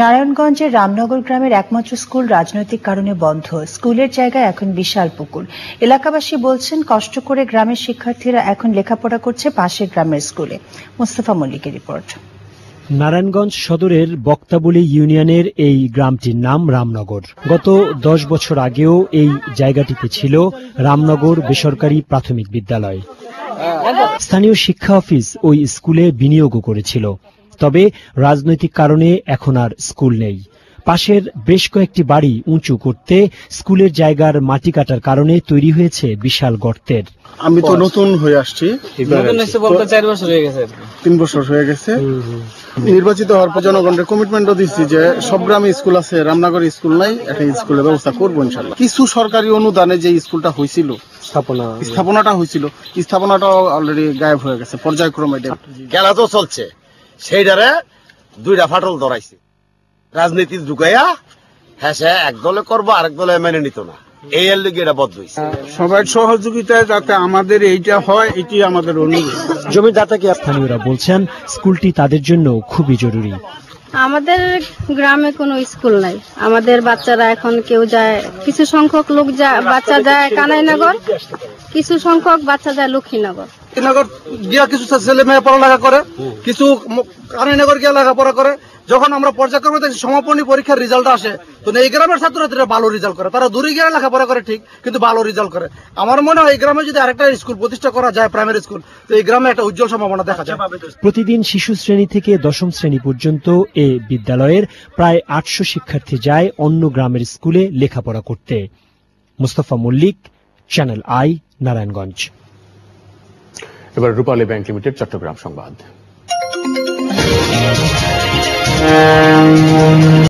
নারায়ণগঞ্জের রামনগর গ্রামের একমাত্র স্কুল রাজনৈতিক কারণে বন্ধ। স্কুলের জায়গায় এখন বিশাল পুকুর। এলাকাবাসী বলছেন, কষ্ট করে গ্রামের শিক্ষার্থীরা এখন লেখাপড়া করছে পাশের গ্রামের স্কুলে। মোস্তফা মল্লিকের রিপোর্ট। নারায়ণগঞ্জ সদরের বক্তাবলী ইউনিয়নের এই গ্রামটির নাম রামনগর। গত 10 বছর আগেও এই জায়গাটিতে ছিল রামনগর বেসরকারি প্রাথমিক বিদ্যালয়। স্থানীয় শিক্ষা অফিস ওই স্কুলে বিনিয়োগও করেছিল। তবে রাজনৈতিক কারণে এখন আর স্কুল নেই। পাশের বেশ কয়েকটি বাড়ি উঁচু করতে স্কুলের জায়গার মাটি কাটার কারণে তৈরি হয়েছে বিশাল গর্তের। আমি তো নতুন হয়ে আসছি, 3 বছর হয়ে গেছে। নির্বাচিত হওয়ার পর জনগণের কমিটমেন্টও দিচ্ছি যে সব গ্রামে স্কুল আছে, রামনগরে স্কুল নাই, একটা স্কুলের ব্যবস্থা করবো ইনশাল্লাহ। কিছু সরকারি অনুদানে যে স্কুলটা হয়েছিল, স্থাপনাটা অলরেডি গায়েব হয়ে গেছে পর্যায়ক্রমে। খেলা তো চলছে, সেইটারে 2টা ফাটল ধরাইছে। রাজনীতি ঢুকাইয়া হ্যাঁ সে এক দলে করবো, আরেক দলে মেনে নিত না। এই এর লিগে এটা বদল হইছে। সবাই সহযোগিতায় যাতে আমাদের এইটা হয়, এটি আমাদের অনুরোধ। জমিদাতাকে স্থানীয়রা বলছেন স্কুলটি তাদের জন্য খুবই জরুরি। আমাদের গ্রামে কোনো স্কুল নাই। আমাদের বাচ্চারা এখন কেউ যায়, কিছু সংখ্যক লোক বাচ্চা যায় কানাইনগর, কিছু সংখ্যক বাচ্চা যায় লক্ষ্মীনগর। লক্ষ্মীনগর গিয়া কিছু ছেলে মেয়ে পড়ালেখা করে, কিছু কানাইনগর গিয়া লেখাপড়া করে। যখন আমরা পর্যায়ক্রমে সমাপনী পরীক্ষার রেজাল্ট আসে, তো এই গ্রামের ছাত্রছাত্রীরা ভালো রেজাল্ট করে। তারা দূরে গিয়ে লেখাপড়া করে ঠিক, কিন্তু ভালো রেজাল্ট করে। আমার মনে হয় এই গ্রামে যদি আরেকটা স্কুল প্রতিষ্ঠা করা যায়, প্রাইমারি স্কুল, তো এই গ্রামে একটা উজ্জ্বল সম্ভাবনা দেখা যায়। প্রতিদিন শিশু শ্রেণী থেকে 10ম শ্রেণী পর্যন্ত এ বিদ্যালয়ের প্রায় 800 শিক্ষার্থী যায় অন্য গ্রামের স্কুলে লেখাপড়া করতে। Mostafa Mallik, channel I, Narayanganj. এবার রূপালী ব্যাংক লিমিটেড চট্টগ্রাম সংবাদ।